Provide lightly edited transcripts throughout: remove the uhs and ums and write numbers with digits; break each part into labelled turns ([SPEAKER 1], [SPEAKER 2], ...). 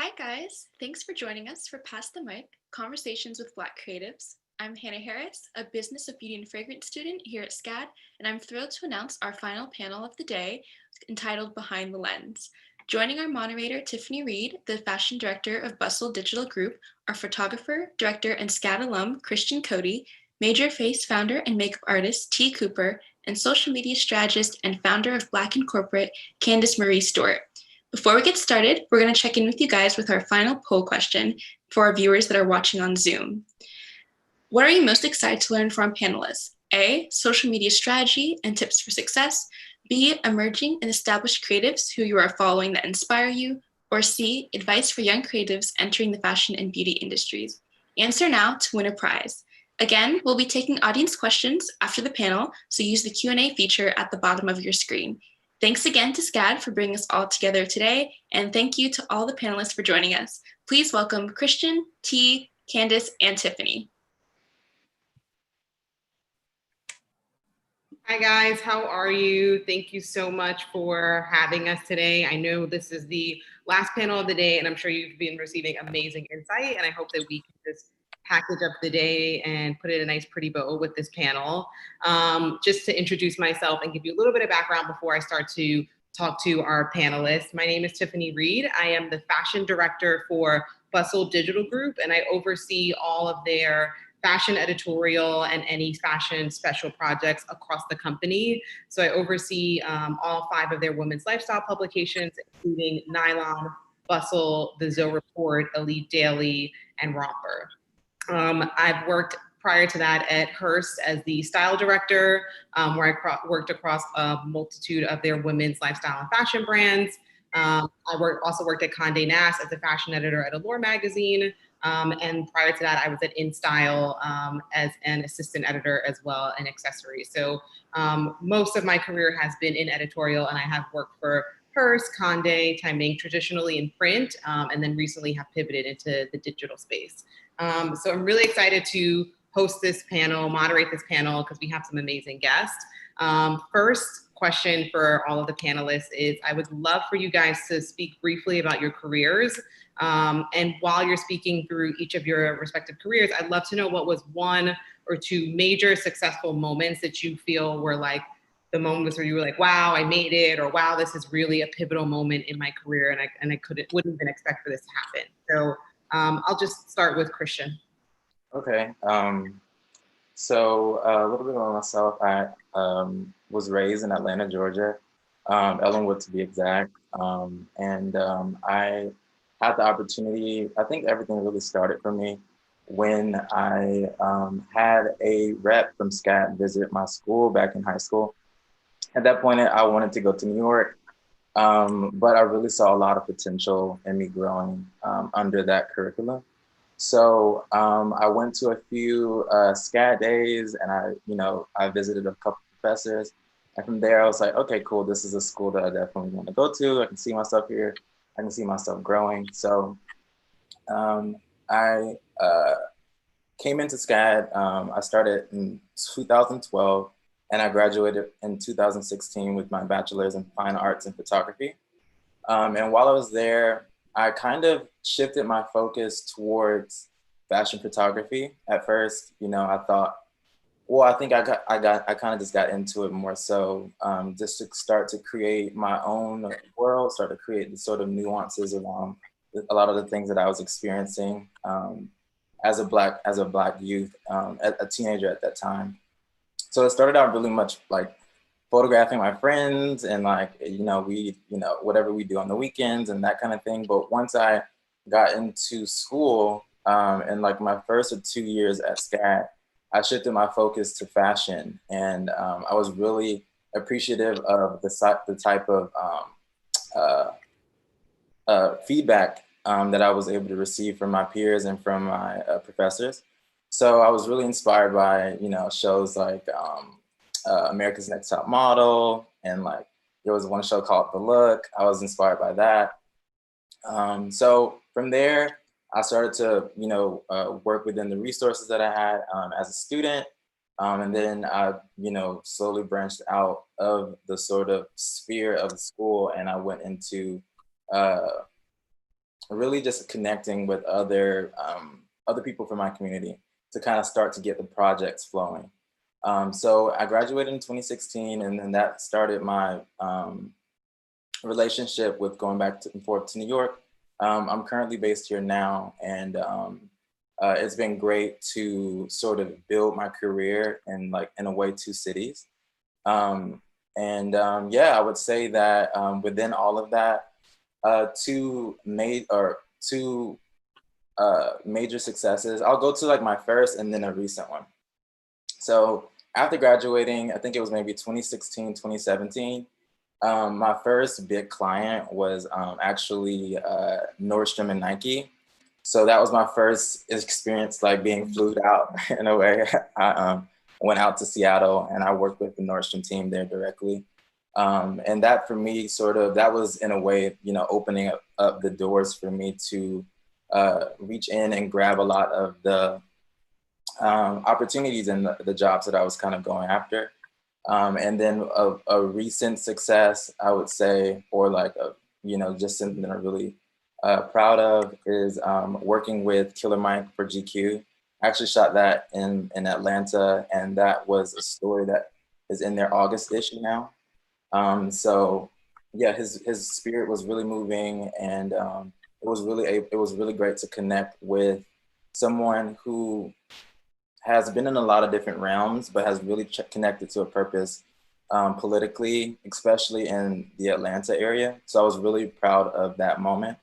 [SPEAKER 1] Hi guys, thanks for joining us for Pass the Mic, Conversations with Black Creatives. I'm Hannah Harris, a Business of Beauty and Fragrance student here at SCAD, and I'm thrilled to announce our final panel of the day entitled Behind the Lens. Joining our moderator, Tiffany Reid, the fashion director of Bustle Digital Group, our photographer, director, and SCAD alum, Cody, Major Face founder and makeup artist, T. Cooper, and social media strategist and founder of Black and Corporate, Candice Marie Stewart. Before we get started, we're going to check in with you guys with our final poll question for our viewers that are watching on Zoom. What are you most excited to learn from panelists? A, social media strategy and tips for success. B, emerging and established creatives who you are following that inspire you. Or C, advice for young creatives entering the fashion and beauty industries. Answer now to win a prize. Again, we'll be taking audience questions after the panel, so use the Q&A feature at the bottom of your screen. Thanks again to SCAD for bringing us all together today, and thank you to all the panelists for joining us. Please welcome Christian, T, Candice, and Tiffany.
[SPEAKER 2] Hi guys, how are you? Thank you so much for having us today. I know this is the last panel of the day, and I'm sure you've been receiving amazing insight, and I hope that we can just package up the day and put it in a nice pretty bow with this panel. Just to introduce myself and give you a little bit of background before I start to talk to our panelists. My name is Tiffany Reid. I am the fashion director for Bustle Digital Group, and I oversee all of their fashion editorial and any fashion special projects across the company. So I oversee all 5 of their women's lifestyle publications, including Nylon, Bustle, The Zoe Report, Elite Daily, and Romper. I've worked prior to that at Hearst as the style director, where I worked across a multitude of their women's lifestyle and fashion brands. I also worked at Condé Nast as a fashion editor at Allure magazine. And prior to that, I was at InStyle as an assistant editor as well, and accessories. So most of my career has been in editorial, and I have worked for Hearst, Condé, Time being traditionally in print, and then recently have pivoted into the digital space. So I'm really excited to host this panel, moderate this panel, because we have some amazing guests. First question for all of the panelists is, I would love for you guys to speak briefly about your careers. And while you're speaking through each of your respective careers, I'd love to know what was 1 or 2 major successful moments that you feel were like the moments where you were like, wow, I made it, or wow, this is really a pivotal moment in my career, and I wouldn't even expect for this to happen. So I'll just start with Christian.
[SPEAKER 3] Okay. So a little bit about myself. I was raised in Atlanta, Georgia, Ellenwood to be exact. I had the opportunity, I think everything really started for me when I had a rep from SCAD visit my school back in high school. At that point, I wanted to go to New York, but I really saw a lot of potential in me growing under that curriculum. So I went to a few SCAD days, and I visited a couple professors. And from there, I was like, okay, cool. This is a school that I definitely want to go to. I can see myself here. I can see myself growing. So I came into SCAD. I started in 2012, and I graduated in 2016 with my bachelor's in fine arts and photography. And while I was there, I kind of shifted my focus towards fashion photography. At first, I thought, well, I think I kind of just got into it more so just to start to create my own world, start to create the sort of nuances around a lot of the things that I was experiencing as a black youth, a teenager at that time. So it started out really much like photographing my friends and whatever we do on the weekends and that kind of thing. But once I got into school in like my first or 2 years at SCAD, I shifted my focus to fashion, and I was really appreciative of the type of feedback that I was able to receive from my peers and from my professors. So I was really inspired by shows like America's Next Top Model, and like there was one show called The Look. I was inspired by that. So from there, I started to work within the resources that I had as a student, and then I slowly branched out of the sort of sphere of school, and I went into really just connecting with other people from my community to kind of start to get the projects flowing. So I graduated in 2016, and then that started my relationship with going back and forth to New York. I'm currently based here now, and it's been great to sort of build my career in, like, in a way, two cities. Yeah, I would say that within all of that, two major successes. I'll go to like my first and then a recent one. So after graduating, I think it was maybe 2016, 2017, my first big client was actually Nordstrom and Nike. So that was my first experience, like being flued out in a way. I went out to Seattle and I worked with the Nordstrom team there directly. And that for me, that was in a way, you know, opening up the doors for me to reach in and grab a lot of the opportunities and the jobs that I was kind of going after. And then a recent success, I would say, or like, you know, just something that I'm really proud of is working with Killer Mike for GQ. I actually shot that in Atlanta, and that was a story that is in their August issue now. So yeah, his spirit was really moving, and it was really great to connect with someone who has been in a lot of different realms, but has really connected to a purpose politically, especially in the Atlanta area. So I was really proud of that moment.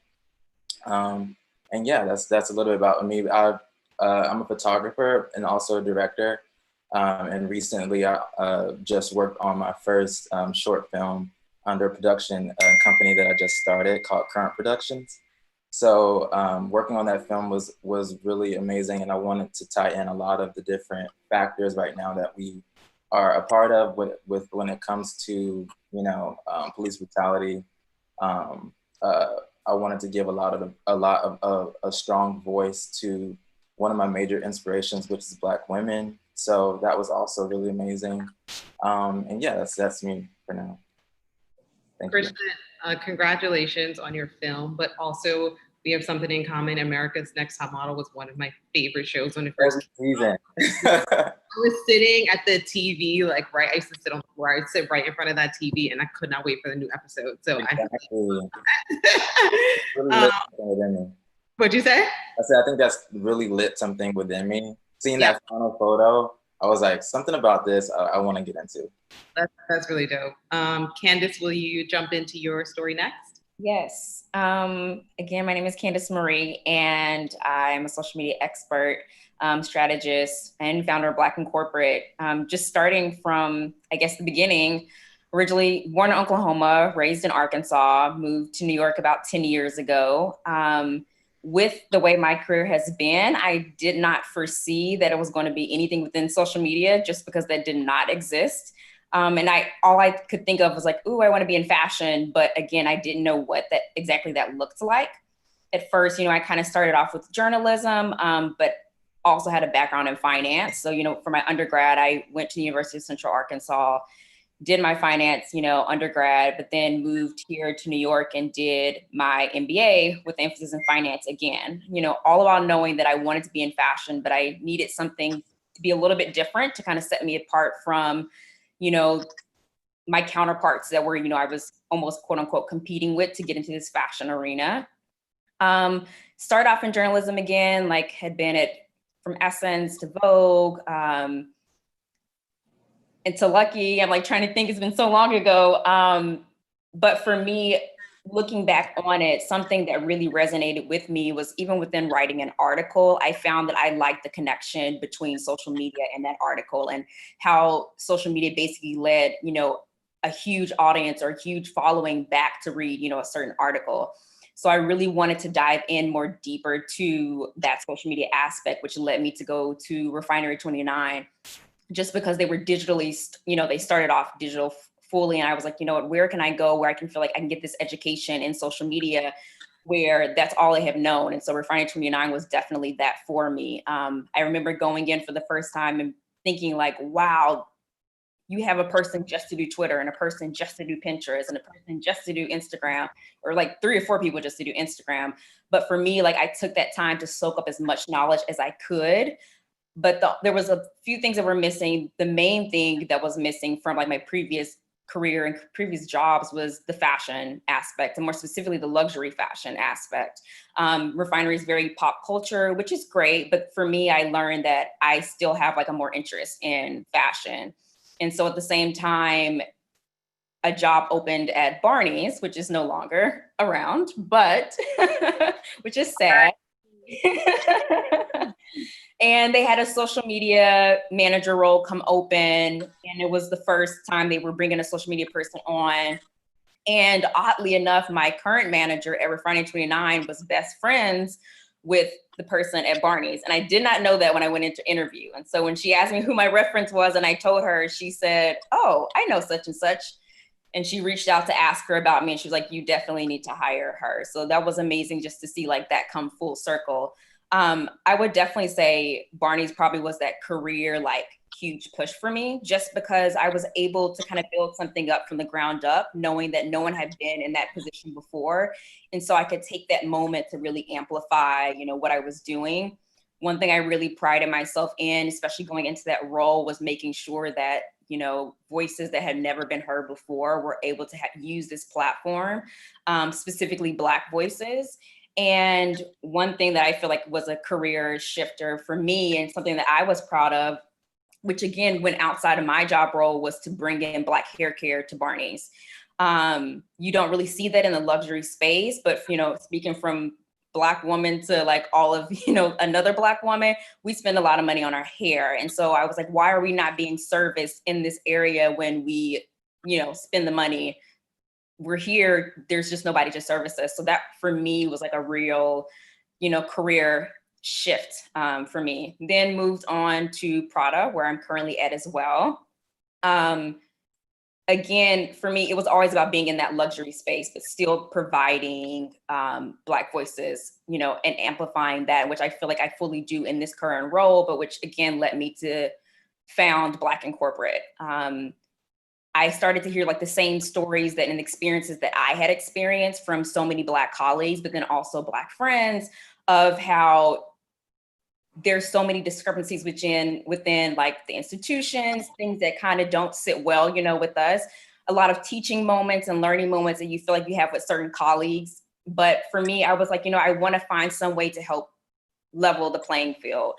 [SPEAKER 3] And yeah, that's a little bit about me. I'm a photographer and also a director. And recently I just worked on my first short film under a production company that I just started called Current Productions. So working on that film was really amazing, and I wanted to tie in a lot of the different factors right now that we are a part of with when it comes to, you know, police brutality. I wanted to give a lot of a strong voice to one of my major inspirations, which is Black women. So that was also really amazing. And yeah, that's me for now. Thank you.
[SPEAKER 2] Congratulations on your film, but also we have something in common. America's Next Top Model was one of my favorite shows when it first
[SPEAKER 3] season.
[SPEAKER 2] I was sitting at the TV, like I used to sit on the floor. I'd sit right in front of that TV, and I could not wait for the new episode. So
[SPEAKER 3] exactly.
[SPEAKER 2] What'd you say?
[SPEAKER 3] I said I think that's really lit something within me. Seeing that final photo, I was like, something about this I want to get into.
[SPEAKER 2] That's really dope. Candice, will you jump into your story next?
[SPEAKER 4] Yes. Again, my name is Candice Marie, and I'm a social media expert, strategist, and founder of Black and Corporate. Just starting from, I guess, the beginning, originally born in Oklahoma, raised in Arkansas, moved to New York about 10 years ago. With the way my career has been, I did not foresee that it was going to be anything within social media, just because that did not exist. And all I could think of was like, ooh, I want to be in fashion. But again, I didn't know what exactly that looked like. At first, you know, I kind of started off with journalism, but also had a background in finance. So, you know, for my undergrad, I went to the University of Central Arkansas, did my finance, you know, undergrad, but then moved here to New York and did my MBA with emphasis in finance again, you know, all while knowing that I wanted to be in fashion, but I needed something to be a little bit different to kind of set me apart from, you know, my counterparts that were, you know, I was almost quote unquote competing with to get into this fashion arena. Started off in journalism again, like had been from Essence to Vogue, and to Lucky. I'm like trying to think, it's been so long ago. But for me, looking back on it, something that really resonated with me was even within writing an article, I found that I liked the connection between social media and that article, and how social media basically led, you know, a huge audience or a huge following back to read, you know, a certain article. So I really wanted to dive in more deeper to that social media aspect, which led me to go to Refinery 29, just because they were digitally, you know, they started off digital fully. And I was like, you know what, where can I go where I can feel like I can get this education in social media where that's all I have known? And so Refinery 29 was definitely that for me. I remember going in for the first time and thinking like, wow, you have a person just to do Twitter and a person just to do Pinterest and a person just to do Instagram, or like 3 or 4 people just to do Instagram. But for me, like I took that time to soak up as much knowledge as I could. But there was a few things that were missing. The main thing that was missing from like my previous career and previous jobs was the fashion aspect, and more specifically the luxury fashion aspect. Refinery is very pop culture, which is great, but for me, I learned that I still have like a more interest in fashion. And so at the same time, a job opened at Barney's, which is no longer around, but which is sad. And they had a social media manager role come open, and it was the first time they were bringing a social media person on. And oddly enough, my current manager at Refinery 29 was best friends with the person at Barney's. And I did not know that when I went into interview. And so when she asked me who my reference was and I told her, she said, "Oh, I know such and such." And she reached out to ask her about me, and she was like, "You definitely need to hire her." So that was amazing just to see like that come full circle. I would definitely say Barney's probably was that career, like huge push for me, just because I was able to kind of build something up from the ground up, knowing that no one had been in that position before. And so I could take that moment to really amplify, you know, what I was doing. One thing I really prided myself in, especially going into that role, was making sure that, you know, voices that had never been heard before were able to use this platform, specifically Black voices. And one thing that I feel like was a career shifter for me and something that I was proud of, which again went outside of my job role, was to bring in Black hair care to Barney's. You don't really see that in the luxury space, but you know, speaking from Black woman to like all of, you know, another Black woman, we spend a lot of money on our hair. And so I was like, why are we not being serviced in this area when we, you know, spend the money? We're here, there's just nobody to service us. So that for me was like a real, you know, career shift for me. Then moved on to Prada, where I'm currently at as well. Again, for me, it was always about being in that luxury space, but still providing Black voices, you know, and amplifying that, which I feel like I fully do in this current role, but which again led me to found Black in Corporate. I started to hear like the same stories that and experiences that I had experienced from so many Black colleagues, but then also Black friends, of how there's so many discrepancies within like the institutions, things that kind of don't sit well, you know, with us. A lot of teaching moments and learning moments that you feel like you have with certain colleagues. But for me, I was like, you know, I want to find some way to help level the playing field.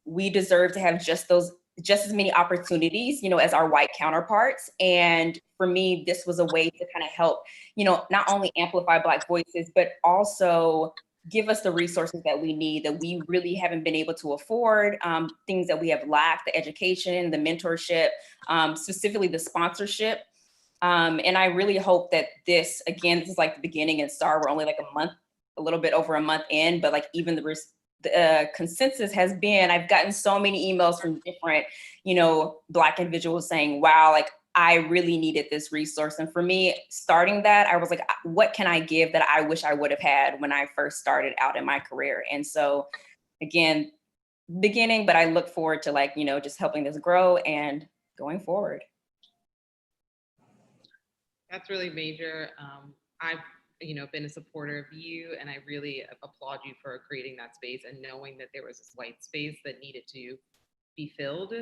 [SPEAKER 4] We deserve to have just as many opportunities, you know, as our white counterparts. And for me, this was a way to kind of help, you know, not only amplify Black voices, but also give us the resources that we need, that we really haven't been able to afford, things that we have lacked, the education, the mentorship, specifically the sponsorship. And I really hope that this is like the beginning and start. We're only like a little bit over a month in, but like even the consensus has been, I've gotten so many emails from different, you know, Black individuals saying, wow, like I really needed this resource. And for me, starting that, I was like, what can I give that I wish I would have had when I first started out in my career? And so again, beginning, but I look forward to like, you know, just helping this grow and going forward.
[SPEAKER 2] That's really major. I've, you know, been a supporter of you, and I really applaud you for creating that space and knowing that there was this white space that needed to be filled,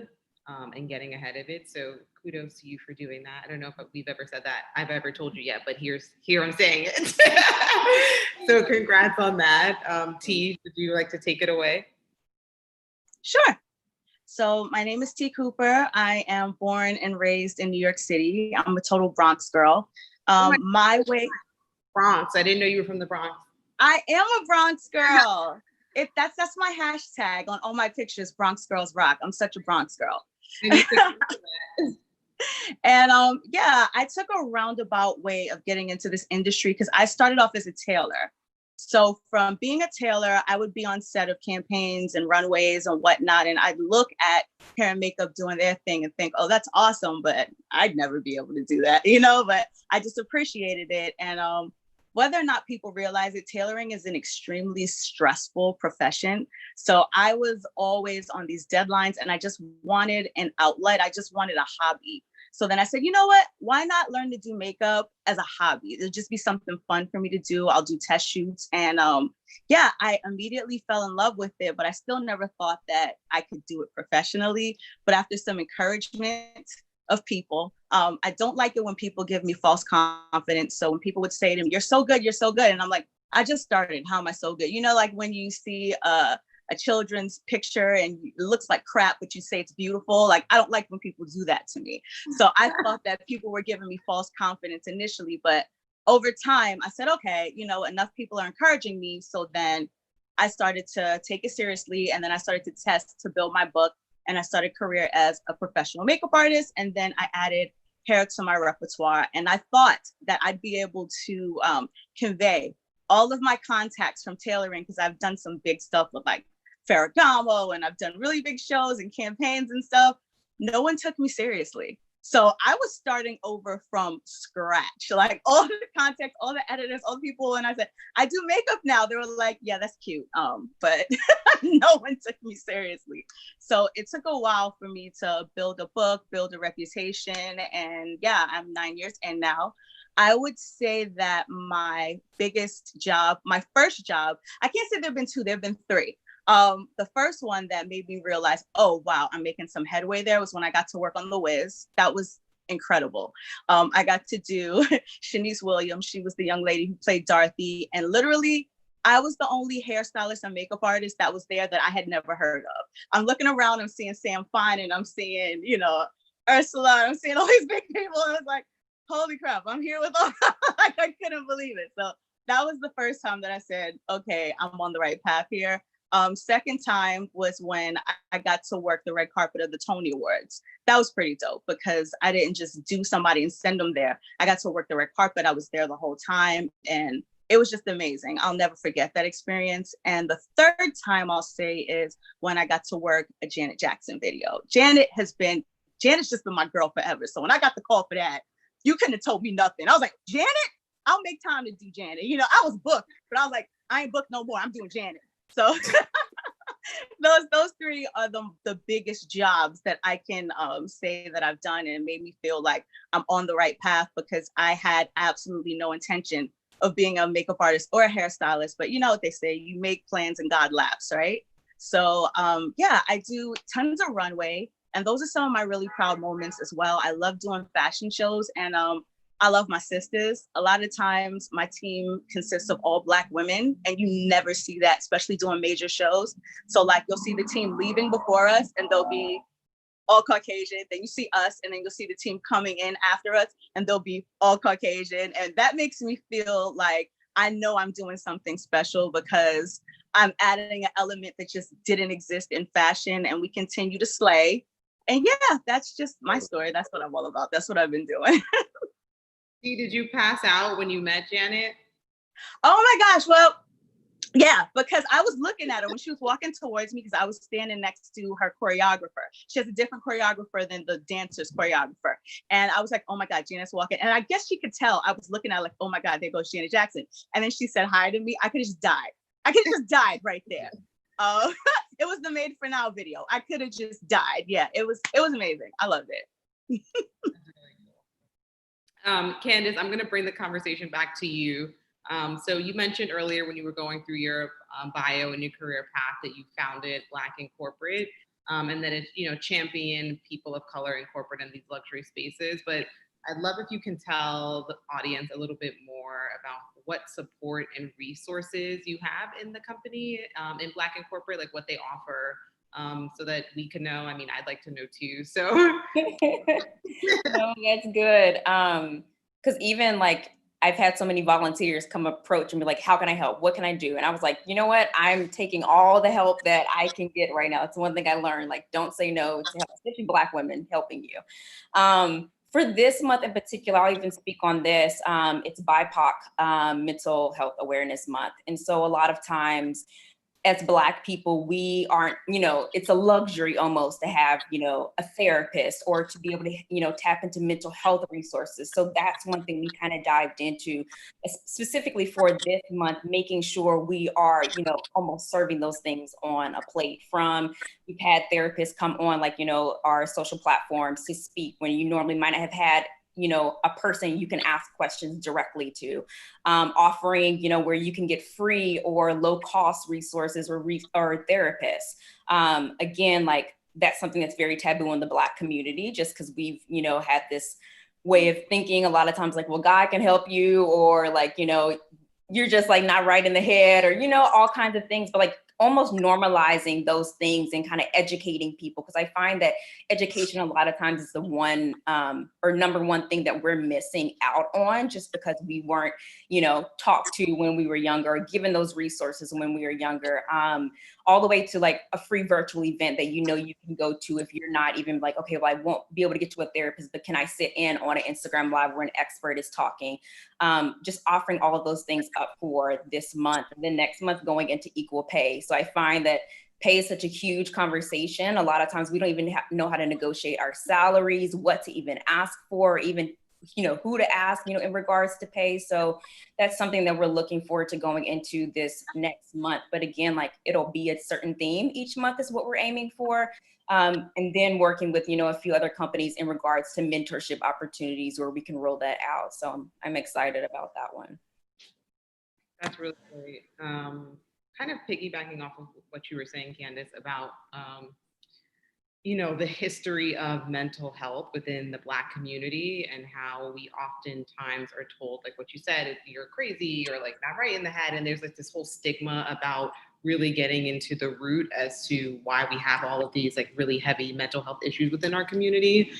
[SPEAKER 2] and getting ahead of it. So kudos to you for doing that. I don't know if we've ever said that I've ever told you yet, but here I'm saying it. So congrats on that. T, would you like to take it away?
[SPEAKER 5] Sure. So my name is T. Cooper. I am born and raised in New York City. I'm a total Bronx girl.
[SPEAKER 2] Bronx. I didn't know you were from the Bronx.
[SPEAKER 5] I am a Bronx girl. That's my hashtag on all my pictures. Bronx girls rock. I'm such a Bronx girl. And yeah, I took a roundabout way of getting into this industry because I started off as a tailor. So from being a tailor, I would be on set of campaigns and runways and whatnot, and I'd look at hair and makeup doing their thing and think, oh, that's awesome, but I'd never be able to do that, you know, but I just appreciated it. And whether or not people realize it, tailoring is an extremely stressful profession. So I was always on these deadlines and I just wanted an outlet. I just wanted a hobby. So then I said, you know what? Why not learn to do makeup as a hobby? It'll just be something fun for me to do. I'll do test shoots. And yeah, I immediately fell in love with it, but I still never thought that I could do it professionally. But after some encouragement of people, I don't like it when people give me false confidence. So when people would say to me, you're so good, you're so good. And I'm like, I just started. How am I so good? You know, like when you see a children's picture and it looks like crap, but you say it's beautiful. Like, I don't like when people do that to me. So I thought that people were giving me false confidence initially, but over time I said, okay, you know, enough people are encouraging me. So then I started to take it seriously. And then I started to test to build my book. And I started a career as a professional makeup artist. And then I added hair to my repertoire. And I thought that I'd be able to convey all of my contacts from tailoring, because I've done some big stuff with like Ferragamo, and I've done really big shows and campaigns and stuff. No one took me seriously. So I was starting over from scratch, like all the contacts, all the editors, all the people. And I said, I do makeup now. They were like, yeah, that's cute. But no one took me seriously. So it took a while for me to build a book, build a reputation. And yeah, I'm 9 years in now. I would say that my biggest job, my first job, I can't say there've been two, there've been three. The first one that made me realize, oh, wow, I'm making some headway there, was when I got to work on The Wiz. That was incredible. I got to do Shanice Williams. She was the young lady who played Dorothy. And literally, I was the only hairstylist and makeup artist that was there that I had never heard of. I'm looking around, I'm seeing Sam Fine, and I'm seeing, you know, Ursula, I'm seeing all these big people. And I was like, holy crap, I'm here with all, like, I couldn't believe it. So that was the first time that I said, okay, I'm on the right path here. Second time was when I got to work the red carpet of the Tony Awards. That was pretty dope because I didn't just do somebody and send them there. I got to work the red carpet. I was there the whole time and it was just amazing. I'll never forget that experience. And the third time I'll say is when I got to work a Janet Jackson video. Janet's just been my girl forever. So when I got the call for that, you couldn't have told me nothing. I was like, Janet, I'll make time to do Janet. You know, I was booked, but I was like, I ain't booked no more. I'm doing Janet. So those three are the biggest jobs that I can say that I've done, and it made me feel like I'm on the right path because I had absolutely no intention of being a makeup artist or a hairstylist. But you know what they say, you make plans and God laughs, right? So yeah, I do tons of runway, and those are some of my really proud moments as well. I love doing fashion shows, and I love my sisters. A lot of times my team consists of all Black women, and you never see that, especially doing major shows. So like you'll see the team leaving before us and they'll be all Caucasian. Then you see us and then you'll see the team coming in after us and they'll be all Caucasian. And that makes me feel like I know I'm doing something special because I'm adding an element that just didn't exist in fashion, and we continue to slay. And yeah, that's just my story. That's what I'm all about. That's what I've been doing.
[SPEAKER 2] Did you pass out when you met Janet?
[SPEAKER 5] Oh my gosh. Well, yeah, because I was looking at her when she was walking towards me because I was standing next to her choreographer. She has a different choreographer than the dancer's choreographer. And I was like, oh my God, Janet's walking. And I guess she could tell I was looking at her like, oh my God, there goes Janet Jackson. And then she said hi to me. I could have just died. I could have just died right there. It was the Made for Now video. I could have just died. Yeah, it was amazing. I loved it.
[SPEAKER 2] Candice, I'm going to bring the conversation back to you. So you mentioned earlier when you were going through your bio and your career path that you founded Black in Corporate, and that it's, you know, champion people of color in corporate and these luxury spaces. But I'd love if you can tell the audience a little bit more about what support and resources you have in the company, in Black in Corporate, like what they offer, so that we can know. I mean, I'd like to know too. So
[SPEAKER 4] no, that's good. Because even like I've had so many volunteers come approach and be like, how can I help? What can I do? And I was like, you know what? I'm taking all the help that I can get right now. It's one thing I learned, like, don't say no to help, especially Black women helping you. For this month in particular, I'll even speak on this. It's BIPOC Mental Health Awareness Month. And so a lot of times as Black people, we aren't, it's a luxury almost to have, a therapist or to be able to, tap into mental health resources. So that's one thing we kind of dived into specifically for this month, making sure we are, almost serving those things on a plate. We've had therapists come on, like, our social platforms to speak when you normally might not have had a person you can ask questions directly to, offering, where you can get free or low cost resources or therapists. Again, like that's something that's very taboo in the Black community, just because we've, had this way of thinking a lot of times like, well, God can help you, or like, you're just like not right in the head, or, all kinds of things, but like almost normalizing those things and kind of educating people. Because I find that education a lot of times is the one or number one thing that we're missing out on, just because we weren't, talked to when we were younger, or given those resources when we were younger, all the way to like a free virtual event that, you can go to if you're not even like, okay, well, I won't be able to get to a therapist, but can I sit in on an Instagram live where an expert is talking? Just offering all of those things up for this month, and then next month going into equal pay. So I find that pay is such a huge conversation. A lot of times we don't even know how to negotiate our salaries, what to even ask for, even, who to ask, in regards to pay. So that's something that we're looking forward to going into this next month. But again, like it'll be a certain theme each month is what we're aiming for. And then working with, a few other companies in regards to mentorship opportunities where we can roll that out. So I'm excited about that one.
[SPEAKER 2] That's really great. Kind of piggybacking off of what you were saying, Candice, about, the history of mental health within the Black community, and how we oftentimes are told, like what you said, if you're crazy or like not right in the head. And there's like this whole stigma about really getting into the root as to why we have all of these like really heavy mental health issues within our community.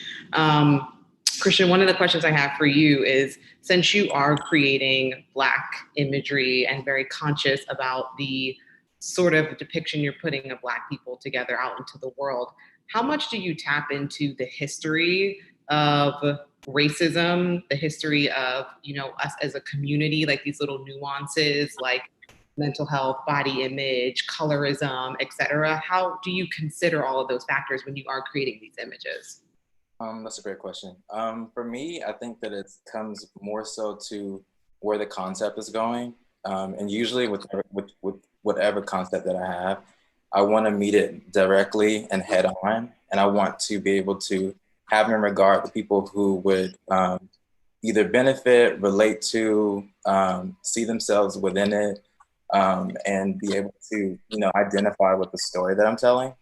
[SPEAKER 2] Christian, one of the questions I have for you is, since you are creating Black imagery and very conscious about the sort of depiction you're putting of Black people together out into the world, how much do you tap into the history of racism, the history of, us as a community, like these little nuances, like mental health, body image, colorism, et cetera? How do you consider all of those factors when you are creating these images?
[SPEAKER 3] That's a great question. For me, I think that it comes more so to where the concept is going. And usually with whatever concept that I have, I want to meet it directly and head on. And I want to be able to have in regard the people who would either benefit, relate to, see themselves within it, and be able to, identify with the story that I'm telling.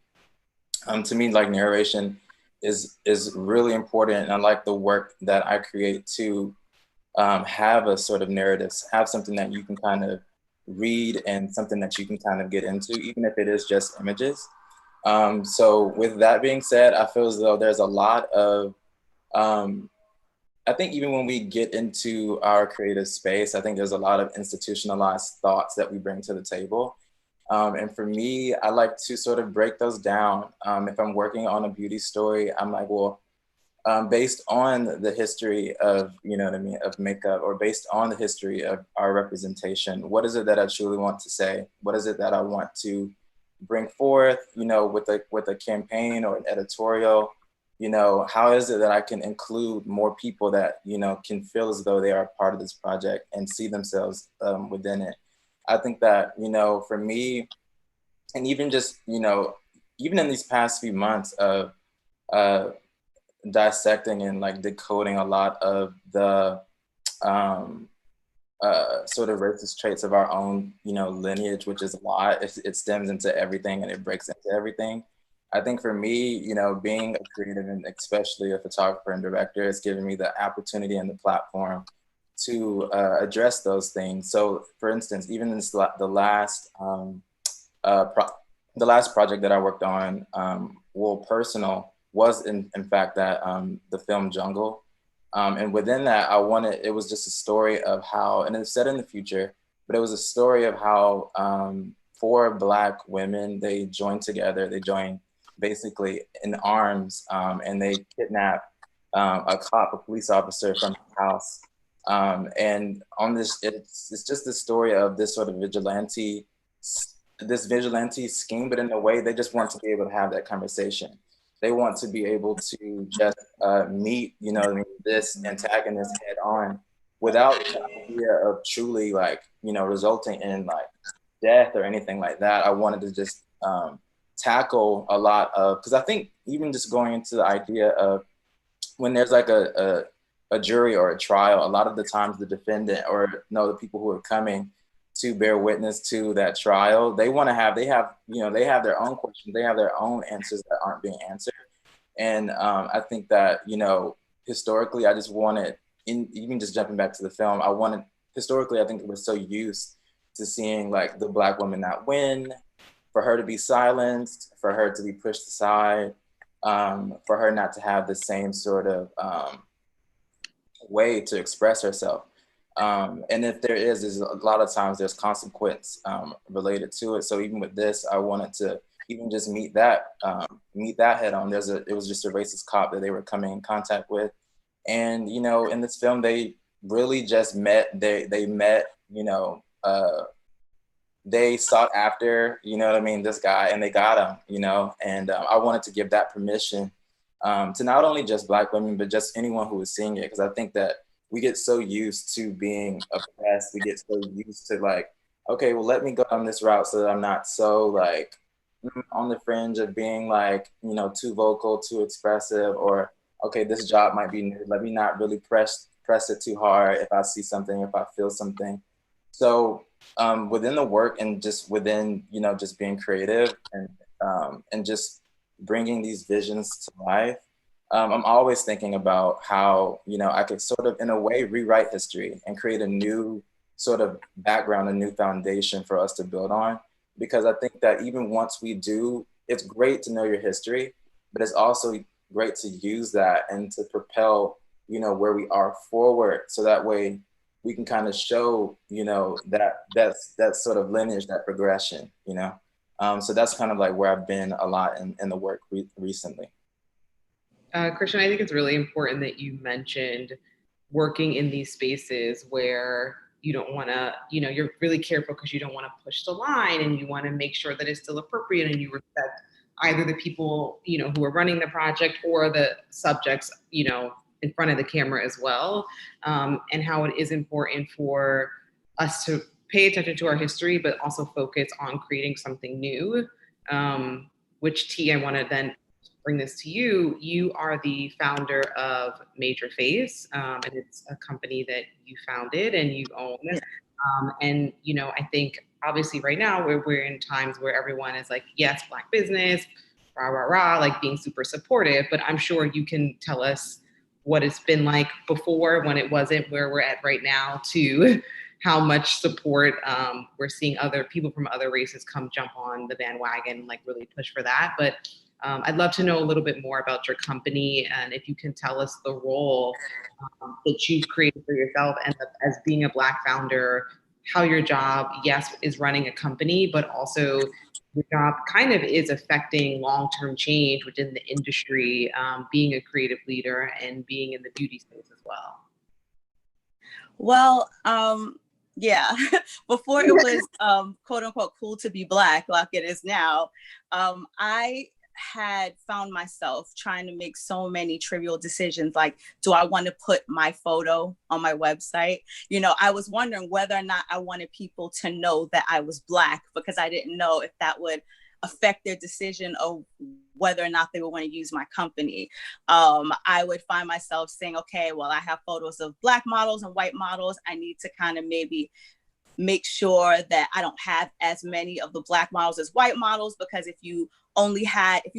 [SPEAKER 3] To me, like narration is really important. And I like the work that I create to have a sort of narrative, have something that you can kind of read and something that you can kind of get into, even if it is just images. So with that being said, I feel as though there's a lot of, I think even when we get into our creative space, I think there's a lot of institutionalized thoughts that we bring to the table. And for me, I like to sort of break those down. If I'm working on a beauty story, I'm like, well, based on the history of, of makeup, or based on the history of our representation, what is it that I truly want to say? What is it that I want to bring forth, with a campaign or an editorial? How is it that I can include more people that, can feel as though they are part of this project and see themselves within it? I think that, for me, and even just, even in these past few months of dissecting and like decoding a lot of the sort of racist traits of our own, lineage, which is a lot. It stems into everything and it breaks into everything. I think for me, being a creative and especially a photographer and director, it's given me the opportunity and the platform to address those things. So, for instance, even in the last project that I worked on, personal, was in fact that the film Jungle. And within that, it was just a story of how, and it's set in the future, but it was a story of how 4 Black women, they joined together, they joined basically in arms, and they kidnap a police officer from his house. And on this, it's just the story of this sort of vigilante this vigilante scheme, but in a way they just want to be able to have that conversation. They want to be able to just meet, you know what I mean, this antagonist head on without the idea of truly like, you know, resulting in like death or anything like that. I wanted to just tackle a lot of, because I think even just going into the idea of when there's like a jury or a trial, a lot of the times the defendant or no, the people who are coming to bear witness to that trial, they have their own questions, they have their own answers that aren't being answered. And I think that, you know, historically, I just wanted, even just jumping back to the film, historically, I think we're so used to seeing like the Black woman not win, for her to be silenced, for her to be pushed aside, for her not to have the same sort of way to express herself. And if there's a lot of times there's consequence related to it. So even with this, I wanted to even just meet that head on. It was just a racist cop that they were coming in contact with. And, you know, in this film, they really just they met, you know, they sought after, you know what I mean, this guy, and they got him, you know, and I wanted to give that permission to not only just Black women, but just anyone who was seeing it. Because I think that we get so used to being oppressed. We get so used to like, okay, well, let me go on this route so that I'm not so like on the fringe of being like, you know, too vocal, too expressive, or okay, this job might be new. Let me not really press it too hard if I see something, if I feel something. So within the work and just within, you know, just being creative and just bringing these visions to life, I'm always thinking about how, you know, I could sort of, in a way, rewrite history and create a new sort of background, a new foundation for us to build on. Because I think that even once we do, it's great to know your history, but it's also great to use that and to propel, you know, where we are forward. So that way we can kind of show, you know, that's sort of lineage, that progression, you know? So that's kind of like where I've been a lot in the work recently.
[SPEAKER 2] Christian, I think it's really important that you mentioned working in these spaces where you don't want to, you know, you're really careful because you don't want to push the line and you want to make sure that it's still appropriate and you respect either the people, you know, who are running the project or the subjects, you know, in front of the camera as well, and how it is important for us to pay attention to our history, but also focus on creating something new, which T, I want to then bring this to you. You are the founder of Major Face, and it's a company that you founded and you own. And, you know, I think obviously right now we're in times where everyone is like, yes, Black business, rah, rah, rah, like being super supportive, but I'm sure you can tell us what it's been like before when it wasn't where we're at right now to how much support we're seeing other people from other races come jump on the bandwagon, like really push for that. But I'd love to know a little bit more about your company and if you can tell us the role that you've created for yourself and as being a Black founder, how your job, yes, is running a company, but also your job kind of is affecting long-term change within the industry, being a creative leader and being in the beauty space as well.
[SPEAKER 5] Well, yeah, before it was quote unquote cool to be Black like it is now, I had found myself trying to make so many trivial decisions, like, do I want to put my photo on my website? You know, I was wondering whether or not I wanted people to know that I was Black, because I didn't know if that would affect their decision of whether or not they would want to use my company. I would find myself saying, okay, well, I have photos of Black models and white models. I need to kind of maybe make sure that I don't have as many of the Black models as white models, because if you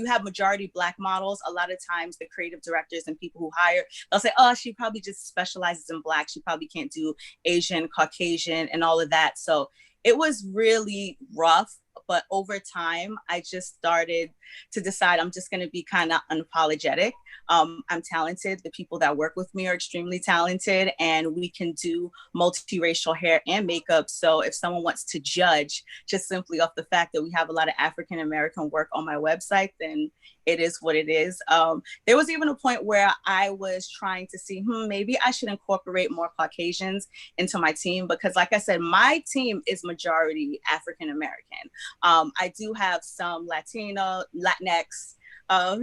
[SPEAKER 5] have majority Black models, a lot of times the creative directors and people who hire, they'll say, oh, she probably just specializes in Black. She probably can't do Asian, Caucasian, and all of that. So it was really rough. But over time, I just started to decide I'm just going to be kind of unapologetic. I'm talented. The people that work with me are extremely talented, and we can do multiracial hair and makeup. So if someone wants to judge just simply off the fact that we have a lot of African-American work on my website, then it is what it is. There was even a point where I was trying to see, maybe I should incorporate more Caucasians into my team, because like I said, my team is majority African-American. I do have some Latino, Latinx,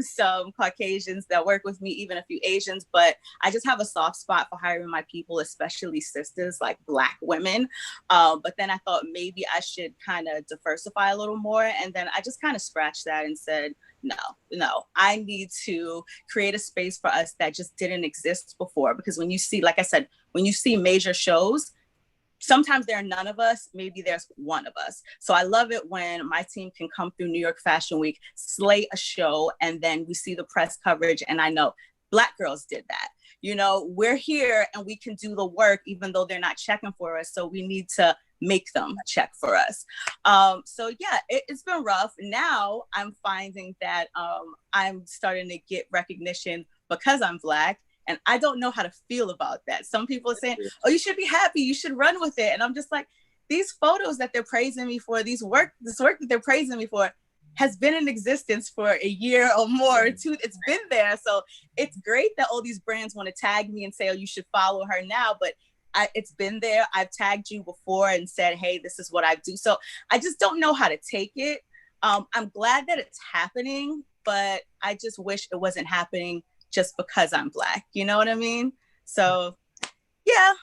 [SPEAKER 5] some Caucasians that work with me, even a few Asians, but I just have a soft spot for hiring my people, especially sisters, like Black women. But then I thought maybe I should kind of diversify a little more. And then I just kind of scratched that and said, no, I need to create a space for us that just didn't exist before. Because when you see, like I said, when you see major shows, sometimes there are none of us, maybe there's one of us. So I love it when my team can come through New York Fashion Week, slay a show, and then we see the press coverage, and I know Black girls did that. You know, we're here and we can do the work even though they're not checking for us. So we need to make them check for us. So yeah, it's been rough. Now I'm finding that I'm starting to get recognition because I'm Black. And I don't know how to feel about that. Some people are saying, oh, you should be happy, you should run with it. And I'm just like, these photos that they're praising me for, this work that they're praising me for has been in existence for a year or more, two. It's been there. So it's great that all these brands want to tag me and say, oh, you should follow her now. But it's been there. I've tagged you before and said, hey, this is what I do. So I just don't know how to take it. I'm glad that it's happening, but I just wish it wasn't happening just because I'm Black, you know what I mean? So yeah,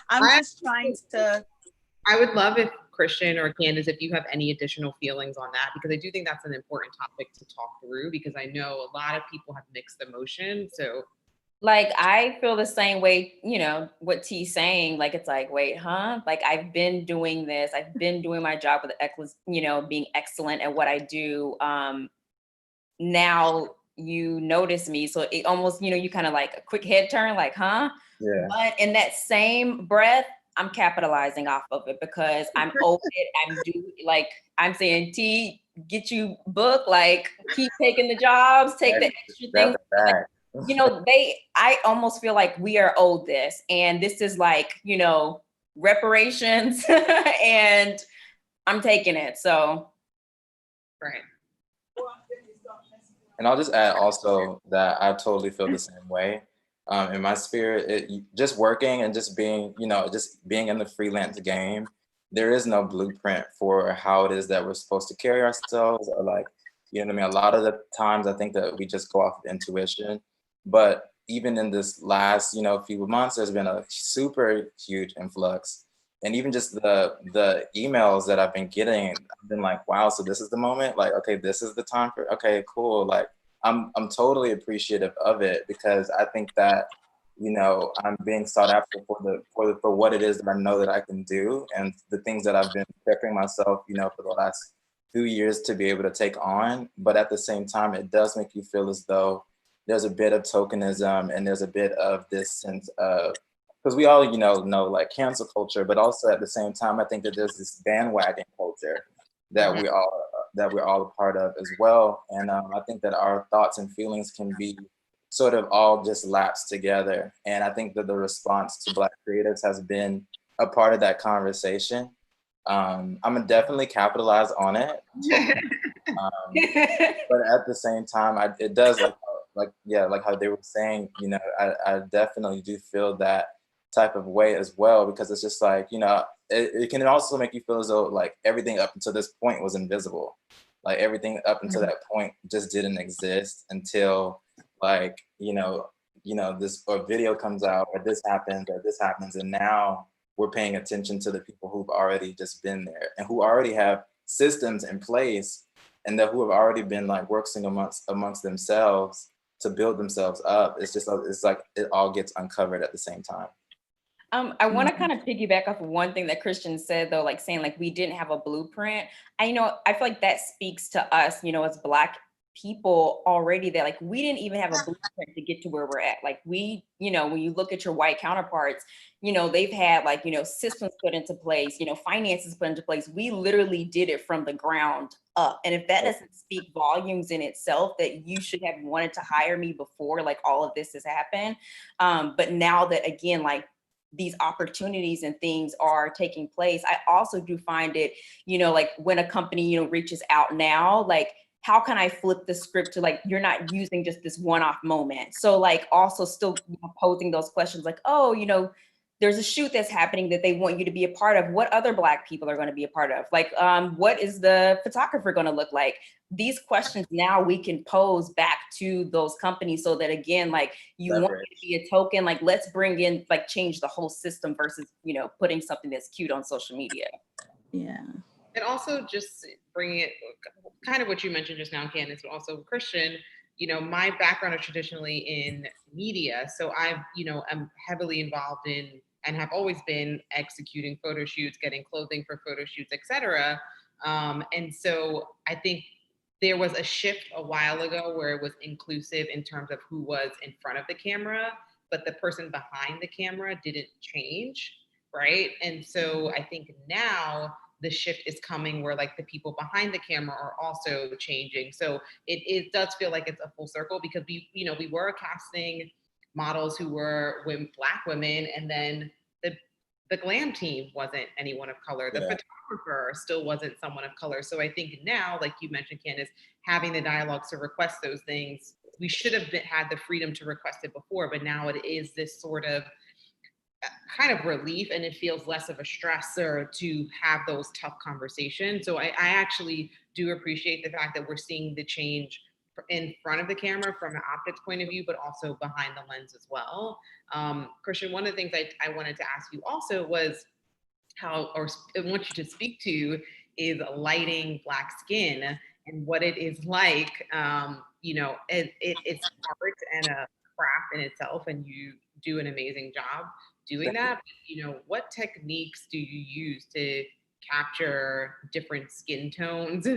[SPEAKER 5] I'm just trying to.
[SPEAKER 2] I would love if Christian or Candice, if you have any additional feelings on that, because I do think that's an important topic to talk through, because I know a lot of people have mixed emotions. So
[SPEAKER 4] like, I feel the same way, you know, what T's saying, like, it's like, wait, huh? Like, I've been doing this. I've been doing my job with, you know, being excellent at what I do. Now you notice me. So it almost, you know, you kind of like a quick head turn, like, huh?
[SPEAKER 3] Yeah.
[SPEAKER 4] But in that same breath, I'm capitalizing off of it because I'm open. Like, I'm saying, T, get you booked, like, keep taking the jobs, take the extra things. Like, you know, I almost feel like we are owed this. And this is like, you know, reparations and I'm taking it. So.
[SPEAKER 2] right.
[SPEAKER 3] And I'll just add also that I totally feel the same way. In my spirit, just working and just being, you know, just being in the freelance game, there is no blueprint for how it is that we're supposed to carry ourselves, or like, you know what I mean? A lot of the times I think that we just go off of intuition. But even in this last, you know, few months, there's been a super huge influx. And even just the emails that I've been getting, I've been like, wow, so this is the moment? Like, okay, this is the time for, okay, cool. Like, I'm totally appreciative of it, because I think that, you know, I'm being sought after for what it is that I know that I can do, and the things that I've been preparing myself, you know, for the last few years to be able to take on. But at the same time, it does make you feel as though there's a bit of tokenism, and there's a bit of this sense of, because we all, you know like cancel culture, but also at the same time, I think that there's this bandwagon culture that we're all a part of as well. And I think that our thoughts and feelings can be sort of all just lapsed together. And I think that the response to Black creatives has been a part of that conversation. I'm gonna definitely capitalize on it. But at the same time, it does, like how they were saying, you know, I definitely do feel that type of way as well, because it's just like, you know, it can also make you feel as though like everything up until this point was invisible. Like everything up until that point just didn't exist until, like, you know, this or video comes out, or this happens, and now we're paying attention to the people who've already just been there and who already have systems in place, and who have already been like working amongst themselves to build themselves up. It's like it all gets uncovered at the same time.
[SPEAKER 4] I want to kind of piggyback off of one thing that Christian said, though, like saying like we didn't have a blueprint. I feel like that speaks to us, you know, as Black people already, that like we didn't even have a blueprint to get to where we're at. Like we, you know, when you look at your white counterparts, you know, they've had like, you know, systems put into place, you know, finances put into place. We literally did it from the ground up. And if that doesn't speak volumes in itself, that you should have wanted to hire me before like all of this has happened. But now that, again, like these opportunities and things are taking place, I also do find it, you know, like when a company, you know, reaches out now, like, how can I flip the script to like, you're not using just this one-off moment. So like also still, you know, posing those questions like, oh, you know, there's a shoot that's happening that they want you to be a part of. What other Black people are going to be a part of? Like, what is the photographer going to look like? These questions now we can pose back to those companies so that, again, like, you want it to be a token, like, let's bring in, like, change the whole system versus, you know, putting something that's cute on social media.
[SPEAKER 5] Yeah.
[SPEAKER 2] And also just bringing it, kind of what you mentioned just now, Candice, but also Christian, you know, my background is traditionally in media. So I've, you know, I'm heavily involved in and have always been executing photo shoots, getting clothing for photo shoots, et cetera. And so I think there was a shift a while ago where it was inclusive in terms of who was in front of the camera, but the person behind the camera didn't change, right? And so I think now the shift is coming where like the people behind the camera are also changing. So it does feel like it's a full circle because we, you know, we were casting models who were women, Black women, and then the glam team wasn't anyone of color. The photographer still wasn't someone of color. So I think now, like you mentioned, Candice, having the dialogues to request those things, we should have had the freedom to request it before, but now it is this sort of kind of relief, and it feels less of a stressor to have those tough conversations. So I actually do appreciate the fact that we're seeing the change in front of the camera from an optics point of view, but also behind the lens as well. Christian, one of the things I wanted to ask you also was how, or I want you to speak to, is lighting Black skin and what it is like. You know, it's art and a craft in itself, and you do an amazing job doing that. But, you know, what techniques do you use to capture different skin tones?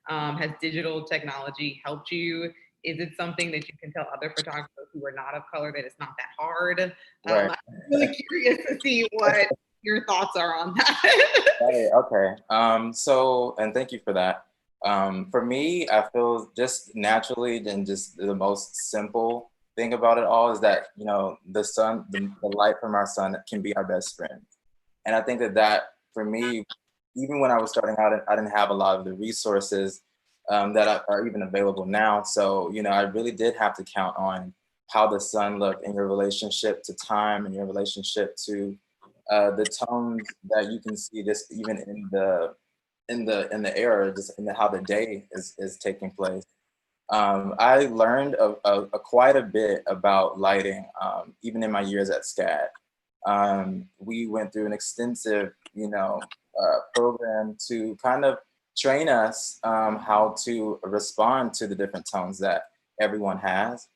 [SPEAKER 2] Has digital technology helped you? Is it something that you can tell other photographers who are not of color that it's not that hard? I'm really curious to see what your thoughts are on that.
[SPEAKER 3] Right, okay. So, and thank you for that. For me, I feel just naturally and just the most simple thing about it all is that, you know, the sun, the light from our sun can be our best friend. And I think that for me, even when I was starting out, I didn't have a lot of the resources that are even available now. So, you know, I really did have to count on how the sun looked in your relationship to time and your relationship to the tones that you can see just even in the air, just in how the day is taking place. I learned quite a bit about lighting, even in my years at SCAD. We went through an extensive, you know, program to kind of train us how to respond to the different tones that everyone has.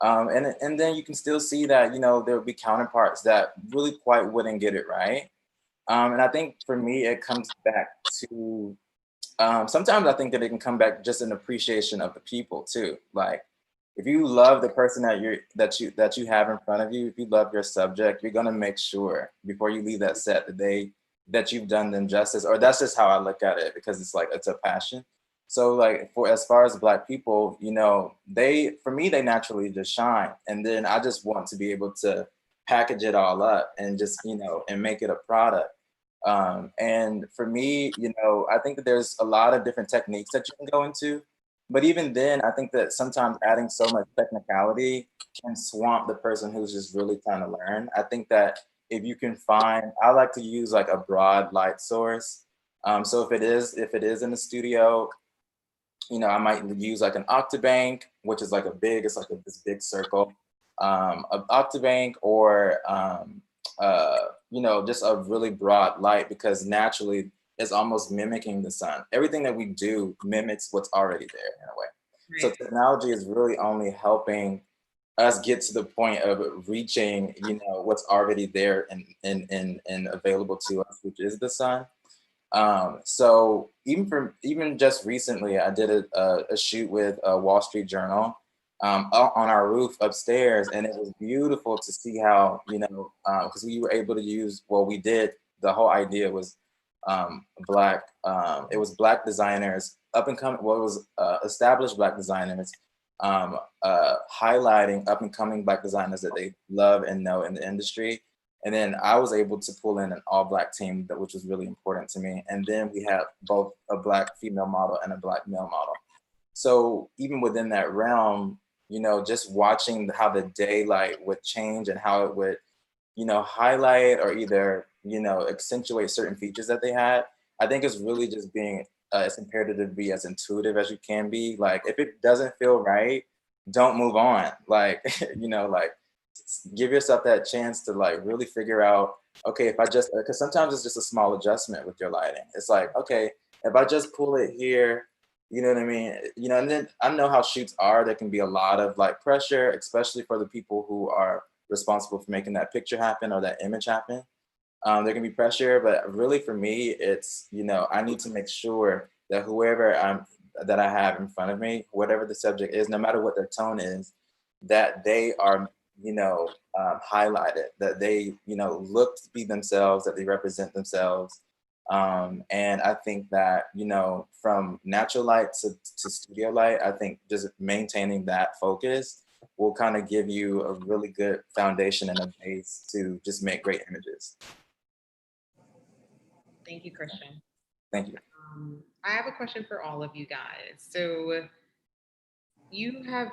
[SPEAKER 3] And then you can still see that, you know, there will be counterparts that really quite wouldn't get it right. And I think for me, it comes back to, sometimes I think that it can come back just an appreciation of the people too. Like, if you love the person that you have in front of you, if you love your subject, you're gonna make sure before you leave that set that you've done them justice. Or that's just how I look at it, because it's like, it's a passion. So like, for as far as Black people, you know, for me, they naturally just shine. And then I just want to be able to package it all up and just, you know, and make it a product. And for me, you know, I think that there's a lot of different techniques that you can go into. But even then, I think that sometimes adding so much technicality can swamp the person who's just really trying to learn. I think that if you can find, I like to use like a broad light source. So if it is in the studio, you know, I might use like an octabank, which is like this big circle, an octabank, or you know, just a really broad light, because naturally it's almost mimicking the sun. Everything that we do mimics what's already there in a way. Right. So technology is really only helping us get to the point of reaching, you know, what's already there and available to us, which is the sun. So even just recently, I did a shoot with a Wall Street Journal on our roof upstairs, and it was beautiful to see how, you know, because we were able to use, the whole idea was it was Black designers, up and coming, well, it was established Black designers highlighting up and coming Black designers that they love and know in the industry. And then I was able to pull in an all-Black team, which was really important to me. And then we have both a Black female model and a Black male model. So even within that realm, you know, just watching how the daylight would change and how it would highlight or either, accentuate certain features that they had. I think it's really just being, it's imperative to be as intuitive as you can be. Like, if it doesn't feel right, don't move on. Like, give yourself that chance to like really figure out, okay, if I just, because sometimes it's just a small adjustment with your lighting. It's like, okay, if I just pull it here, you know what I mean? And then I know how shoots are. There can be a lot of like pressure, especially for the people who are responsible for making that picture happen or that image happen. There can be pressure, but really for me, it's, I need to make sure that that I have in front of me, whatever the subject is, no matter what their tone is, that they are, highlighted, that they, look to be themselves, that they represent themselves. And I think that, from natural light to studio light, I think just maintaining that focus will kind of give you a really good foundation and a base to just make great images.
[SPEAKER 2] Thank you, Christian.
[SPEAKER 3] Thank you.
[SPEAKER 2] I have a question for all of you guys. So you have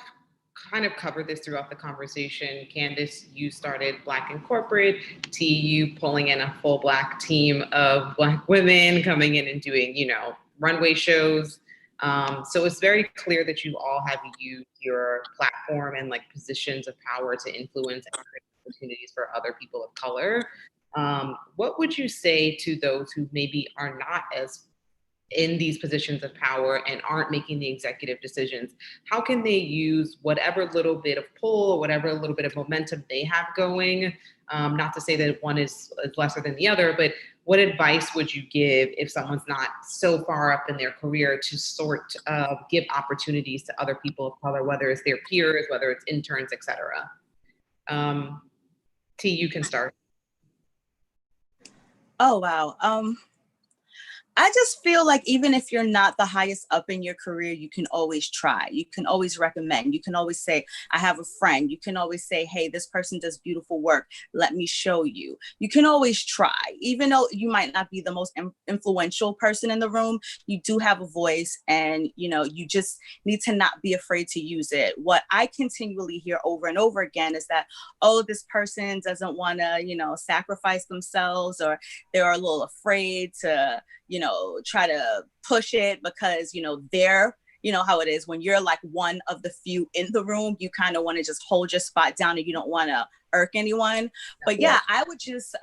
[SPEAKER 2] kind of covered this throughout the conversation. Candice, you started Black in Corporate. T, you pulling in a full Black team of Black women coming in and doing, runway shows. So it's very clear that you all have used your platform and like positions of power to influence and create opportunities for other people of color. What would you say to those who maybe are not as in these positions of power and aren't making the executive decisions? How can they use whatever little bit of pull or whatever little bit of momentum they have going? Not to say that one is lesser than the other, but what advice would you give if someone's not so far up in their career to sort of give opportunities to other people of color, whether it's their peers, whether it's interns, et cetera? T, you can start.
[SPEAKER 5] Oh, wow. I just feel like even if you're not the highest up in your career, you can always try. You can always recommend. You can always say, I have a friend. You can always say, hey, this person does beautiful work. Let me show you. You can always try. Even though you might not be the most influential person in the room, you do have a voice, and you just need to not be afraid to use it. What I continually hear over and over again is that, oh, this person doesn't want to, sacrifice themselves, or they're a little afraid to, try to push it because, they're, how it is when you're like one of the few in the room, you kind of want to just hold your spot down and you don't want to irk anyone. But yeah, I would just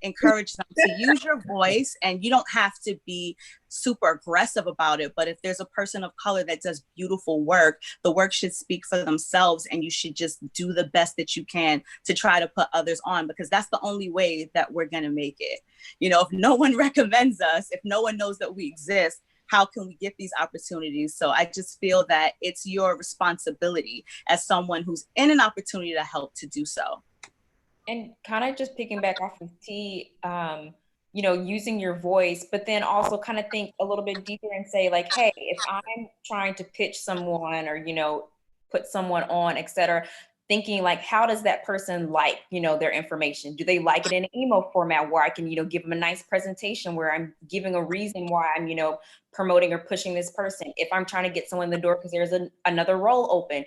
[SPEAKER 5] encourage them to use your voice, and you don't have to be super aggressive about it. But if there's a person of color that does beautiful work, the work should speak for themselves, and you should just do the best that you can to try to put others on, because that's the only way that we're going to make it. If no one recommends us, if no one knows that we exist, how can we get these opportunities? So I just feel that it's your responsibility as someone who's in an opportunity to help to do so.
[SPEAKER 4] And kind of just picking back off of T, using your voice, but then also kind of think a little bit deeper and say like, hey, if I'm trying to pitch someone or, put someone on, et cetera, thinking like, how does that person like, their information? Do they like it in an email format where I can, give them a nice presentation where I'm giving a reason why I'm, promoting or pushing this person? If I'm trying to get someone in the door because there's another role open,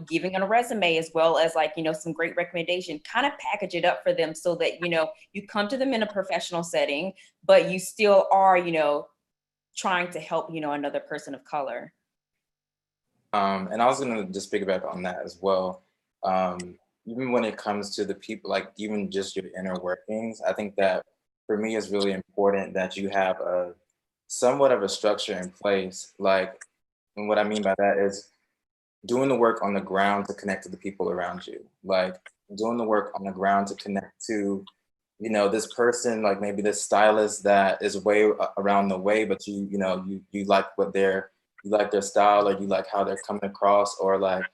[SPEAKER 4] giving them a resume as well as like, some great recommendation, kind of package it up for them so that, you come to them in a professional setting, but you still are, trying to help, another person of color.
[SPEAKER 3] And I was going to just piggyback on that as well. Even when it comes to the people, like even just your inner workings, I think that for me it's really important that you have a somewhat of a structure in place. Like, and what I mean by that is doing the work on the ground to connect to the people around you. Like doing the work on the ground to connect to, this person, like maybe this stylist that is way around the way, but you like you like their style, or you like how they're coming across, or like,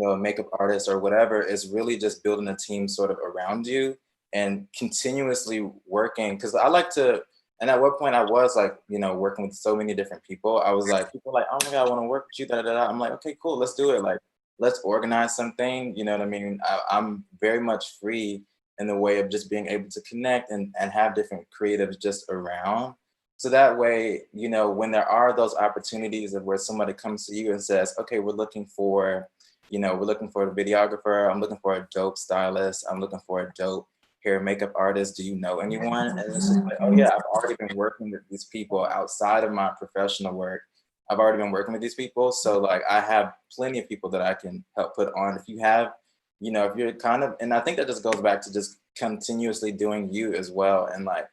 [SPEAKER 3] a makeup artist or whatever, is really just building a team sort of around you and continuously working. Because I like to, and at what point I was like, working with so many different people, I was like, people like, oh my God, I want to work with you, da, da, da. I'm like, okay, cool, let's do it. Like, let's organize something, you know what I mean? I'm very much free in the way of just being able to connect and have different creatives just around. So that way, when there are those opportunities of where somebody comes to you and says, okay, we're looking for a videographer, I'm looking for a dope stylist, I'm looking for a dope hair and makeup artist. Do you know anyone? And it's just like, oh yeah, I've already been working with these people outside of my professional work. I've already been working with these people. So like I have plenty of people that I can help put on. If you have, you know, if you're kind of, and I think that just goes back to just continuously doing you as well, and like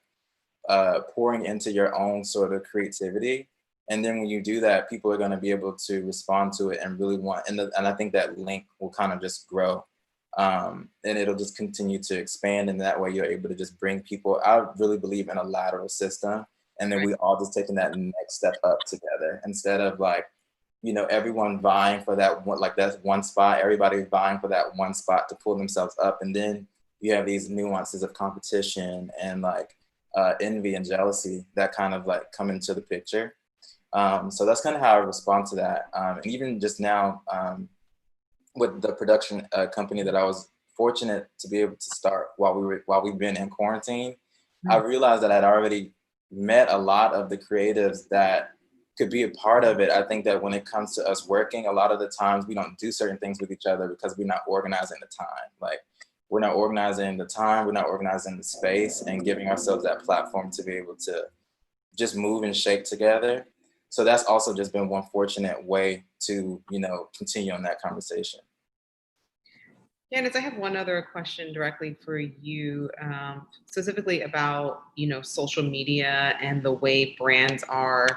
[SPEAKER 3] pouring into your own sort of creativity. And then when you do that, people are going to be able to respond to it and really want, and I think that link will kind of just grow. And it'll just continue to expand. And that way you're able to just bring people. I really believe in a lateral system. And then we all just taking that next step up together, instead of like, you know, everyone vying for that one, like that's one spot, everybody vying for that one spot to pull themselves up. And then you have these nuances of competition and like envy and jealousy that kind of like come into the picture. So that's kind of how I respond to that. And even just now with the production company that I was fortunate to be able to start while we've been in quarantine, I realized that I'd already met a lot of the creatives that could be a part of it. I think that when it comes to us working, a lot of the times we don't do certain things with each other because we're not organizing the time. Like we're not organizing the time, we're not organizing the space and giving ourselves that platform to be able to just move and shake together. So that's also just been one fortunate way to, you know, continue on that conversation.
[SPEAKER 2] Candice, I have one other question directly for you, specifically about, you know, social media and the way brands are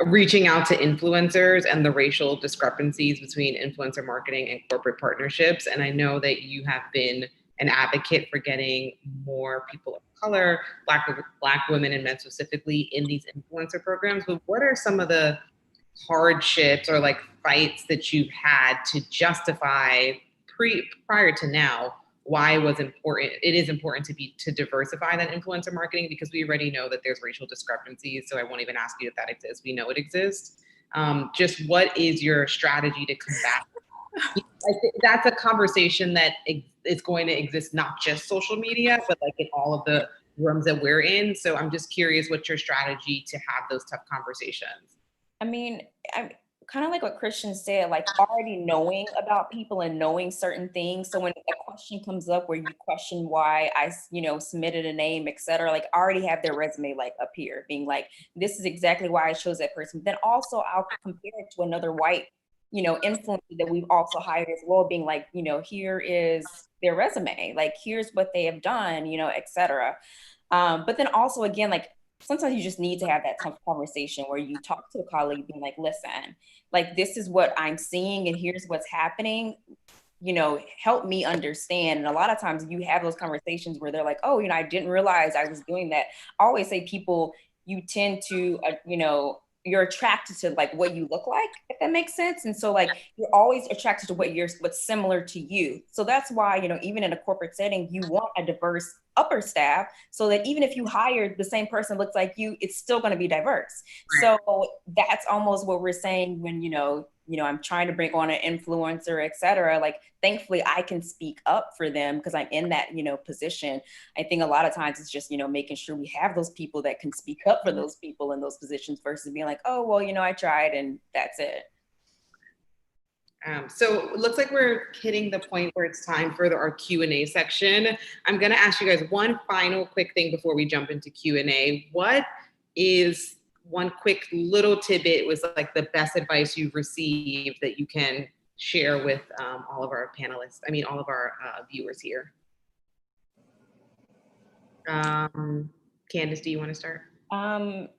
[SPEAKER 2] reaching out to influencers and the racial discrepancies between influencer marketing and corporate partnerships. And I know that you have been an advocate for getting more people of color, Black women and men specifically, in these influencer programs. But what are some of the hardships or like fights that you've had to justify prior to now why it is important to diversify that influencer marketing? Because we already know that there's racial discrepancies, so I won't even ask you if that exists. We know it exists. Just what is your strategy to combat? I think that's a conversation that is going to exist not just social media, but like in all of the rooms that we're in. So I'm just curious, what's your strategy to have those tough conversations?
[SPEAKER 4] I mean, I'm kind of like what Christian said, like already knowing about people and knowing certain things. So when a question comes up where you question why I, you know, submitted a name, et cetera, like I already have their resume like up here being like, this is exactly why I chose that person. But then also I'll compare it to another white, you know, influencer that we've also hired as well, being like, you know, here is their resume, like here's what they have done, you know, et cetera. But then also again, like sometimes you just need to have that tough conversation where you talk to a colleague being like, listen, like this is what I'm seeing and here's what's happening, you know, help me understand. And a lot of times you have those conversations where they're like, oh, you know, I didn't realize I was doing that. I always say people, you tend to, you know, you're attracted to like what you look like, if that makes sense. And so like, you're always attracted to what's similar to you. So that's why, you know, even in a corporate setting, you want a diverse upper staff so that even if you hire the same person looks like you, it's still going to be diverse. Right. So that's almost what we're saying when, you know, I'm trying to bring on an influencer, et cetera. Like, thankfully I can speak up for them because I'm in that, you know, position. I think a lot of times it's just, you know, making sure we have those people that can speak up for those people in those positions versus being like, oh, well, you know, I tried and that's it.
[SPEAKER 2] So it looks like we're hitting the point where it's time for our Q&A section. I'm going to ask you guys one final quick thing before we jump into Q&A. What is one quick little tidbit was like the best advice you've received that you can share with all of our panelists, all of our viewers here? Candice, do you want to start?
[SPEAKER 4] I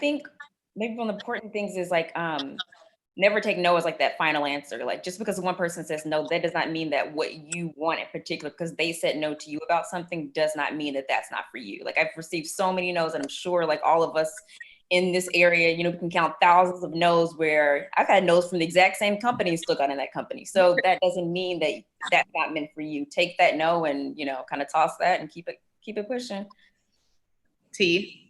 [SPEAKER 4] think maybe one of the important things is like, never take no as like that final answer. Like just because one person says no, that does not mean that what you want in particular, because they said no to you about something, does not mean that that's not for you. Like I've received so many no's, and I'm sure like all of us in this area, you know, we can count thousands of no's where I've had no's from the exact same company and still got in that company. So that doesn't mean that that's not meant for you. Take that no and, you know, kind of toss that and keep it pushing.
[SPEAKER 2] T.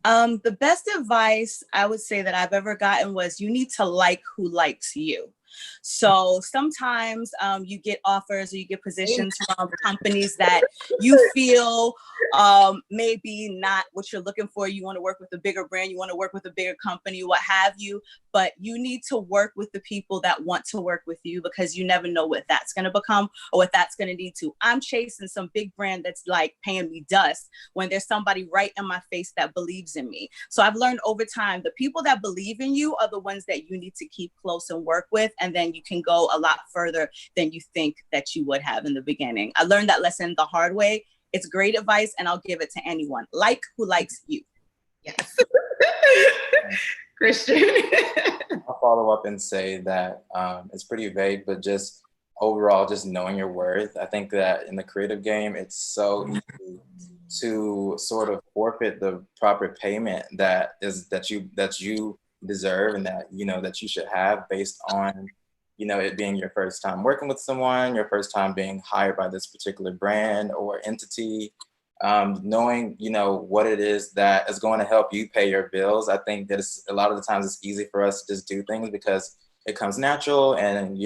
[SPEAKER 5] The best advice I would say that I've ever gotten was you need to like who likes you. So sometimes you get offers or you get positions from companies that you feel maybe not what you're looking for. You want to work with a bigger brand, you want to work with a bigger company, what have you, but you need to work with the people that want to work with you, because you never know what that's going to become or what that's going to lead to. I'm chasing some big brand that's like paying me dust when there's somebody right in my face that believes in me. So I've learned over time, the people that believe in you are the ones that you need to keep close and work with, and then you can go a lot further than you think that you would have in the beginning. I learned that lesson the hard way. It's great advice, and I'll give it to anyone. Like who likes you.
[SPEAKER 2] Yes. Christian.
[SPEAKER 3] I'll follow up and say that it's pretty vague, but just overall, just knowing your worth. I think that in the creative game, it's so easy to sort of forfeit the proper payment that you deserve, and that that you should have, based on it being your first time working with someone, your first time being hired by this particular brand or entity. Knowing what it is that is going to help you pay your bills. I think that a lot of the times it's easy for us to just do things because it comes natural, and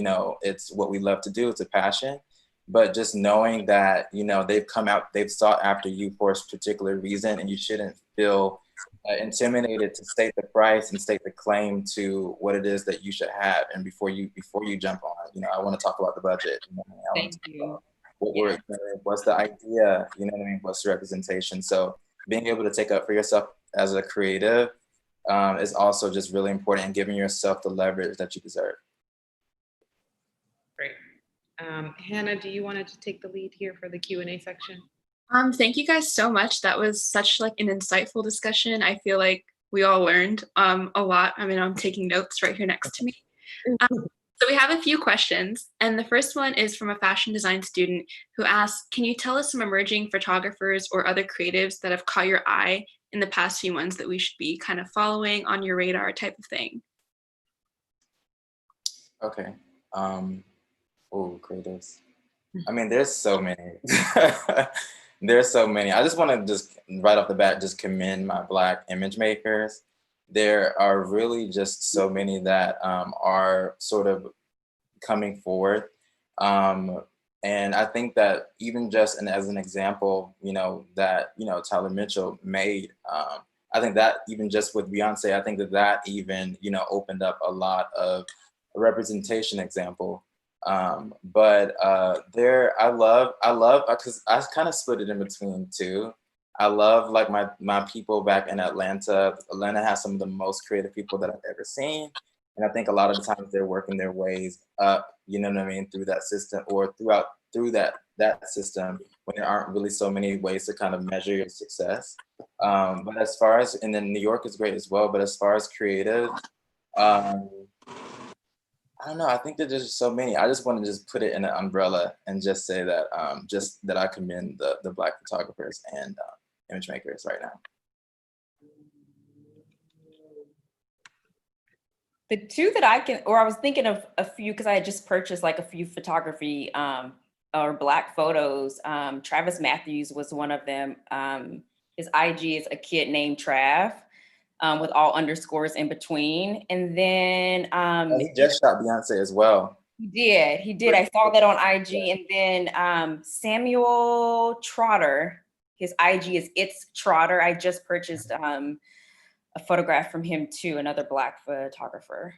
[SPEAKER 3] it's what we love to do. It's a passion. But just knowing that they've sought after you for a particular reason, and you shouldn't feel intimidated to state the price and state the claim to what it is that you should have. And before you jump on, I want to talk about the budget.
[SPEAKER 4] Thank you.
[SPEAKER 3] What's the idea? What's the representation? So being able to take up for yourself as a creative is also just really important, and giving yourself the leverage that you deserve.
[SPEAKER 2] Great. Hannah, do you want to take the lead here for the Q&A section?
[SPEAKER 1] Thank you guys so much. That was such an insightful discussion. I feel like we all learned a lot. I mean, I'm taking notes right here next to me. So we have a few questions, and the first one is from a fashion design student who asks, can you tell us some emerging photographers or other creatives that have caught your eye in the past few months that we should be kind of following, on your radar type of thing?
[SPEAKER 3] Okay. Creatives. I mean, there's so many. There's so many. I just want to just right off the bat just commend my Black image makers. There are really just so many that are sort of coming forward. And I think that even just as an example, that, Tyler Mitchell made, I think that even just with Beyonce, I think that even, opened up a lot of a representation example. But I love, because I kind of split it in between two. I love my people back in Atlanta. Atlanta has some of the most creative people that I've ever seen. And I think a lot of the times they're working their ways up, through that system, or through that system, when there aren't really so many ways to kind of measure your success. But as far as, and then New York is great as well, but as far as creative, I don't know. I think that there's just so many. I just want to just put it in an umbrella and just say that just that I commend the Black photographers and image makers right now.
[SPEAKER 4] The two that I was thinking of a few, because I had just purchased a few photography or Black photos. Travis Matthews was one of them. His IG is a kid named Trav, with all underscores in between. And then
[SPEAKER 3] he just shot Beyonce as well.
[SPEAKER 4] He did. I saw that on IG. And then Samuel Trotter, his IG is It's Trotter. I just purchased a photograph from him too, another Black photographer.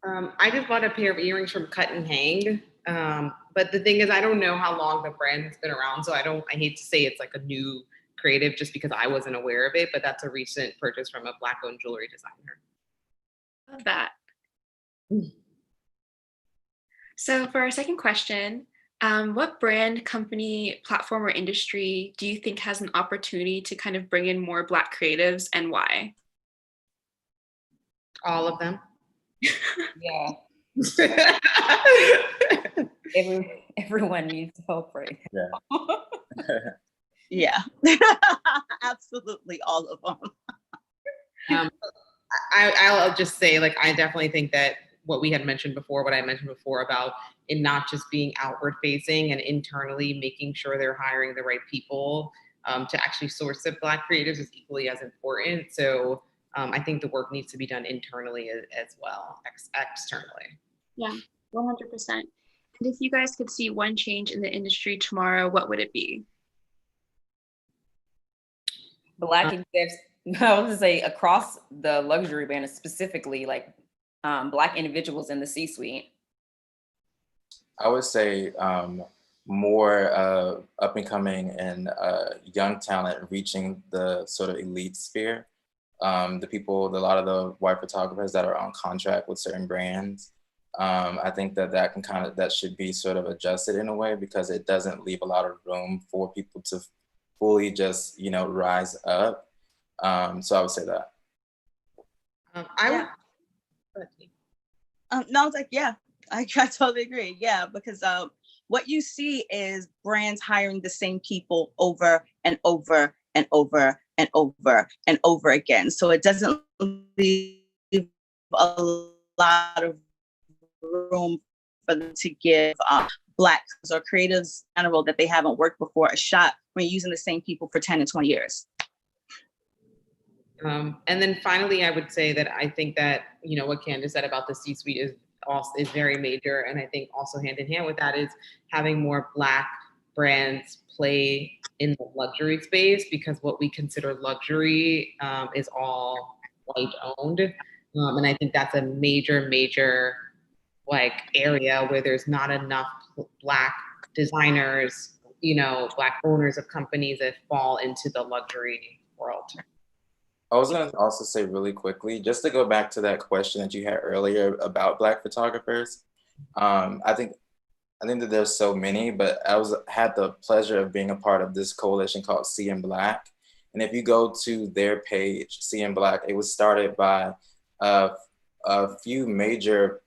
[SPEAKER 2] I just bought a pair of earrings from Cut and Hang. But the thing is, I don't know how long the brand has been around. So I hate to say it's a new creative just because I wasn't aware of it, but that's a recent purchase from a Black-owned jewelry designer.
[SPEAKER 1] Love that. So for our second question, what brand, company, platform, or industry do you think has an opportunity to kind of bring in more Black creatives, and why?
[SPEAKER 2] All of them.
[SPEAKER 4] Yeah. Everyone needs help right now.
[SPEAKER 5] Yeah. Absolutely, all of them.
[SPEAKER 2] I'll just say, I definitely think that what I mentioned before about it not just being outward facing and internally making sure they're hiring the right people to actually source the Black creatives is equally as important. So I think the work needs to be done internally as well, externally.
[SPEAKER 1] Yeah, 100%. And if you guys could see one change in the industry tomorrow, what would it be?
[SPEAKER 4] Black execs, I would say across the luxury band, specifically like Black individuals in the C-suite.
[SPEAKER 3] I would say more up and coming and young talent reaching the sort of elite sphere. A lot of the white photographers that are on contract with certain brands. I think that should be sort of adjusted in a way, because it doesn't leave a lot of room for people to fully just, rise up. So I would say that.
[SPEAKER 5] No, I was like, yeah, I totally agree. Yeah, because what you see is brands hiring the same people over and over and over and over and over again. So it doesn't leave a lot of room for them to give Black or creatives in general that they haven't worked before a shot when you're using the same people for 10 and 20 years.
[SPEAKER 2] And then finally, I would say that I think that, what Candice said about the C-suite is very major. And I think also hand in hand with that is having more Black brands play in the luxury space, because what we consider luxury is all white owned. And I think that's a major area where there's not enough Black designers, Black owners of companies that fall into the luxury world.
[SPEAKER 3] I was going to also say really quickly, just to go back to that question that you had earlier about Black photographers. I think that there's so many, but I had the pleasure of being a part of this coalition called See in Black. And if you go to their page, See in Black, it was started by a few major,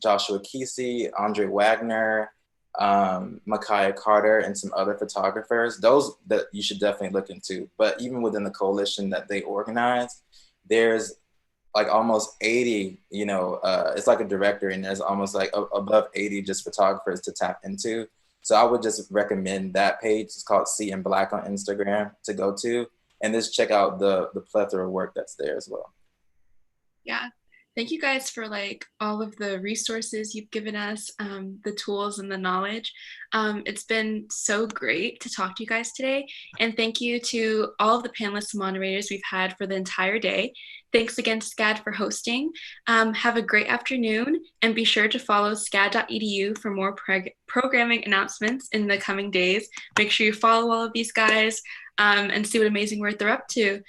[SPEAKER 3] Joshua Kesey, Andre Wagner, Micaiah Carter, and some other photographers. Those that you should definitely look into. But even within the coalition that they organize, there's like almost 80, it's like a directory, and there's almost like above 80 just photographers to tap into. So I would just recommend that page. It's called See in Black on Instagram to go to, and just check out the plethora of work that's there as well.
[SPEAKER 1] Yeah. Thank you guys for all of the resources you've given us, the tools and the knowledge. It's been so great to talk to you guys today. And thank you to all of the panelists and moderators we've had for the entire day. Thanks again to SCAD for hosting. Have a great afternoon, and be sure to follow scad.edu for more programming announcements in the coming days. Make sure you follow all of these guys and see what amazing work they're up to.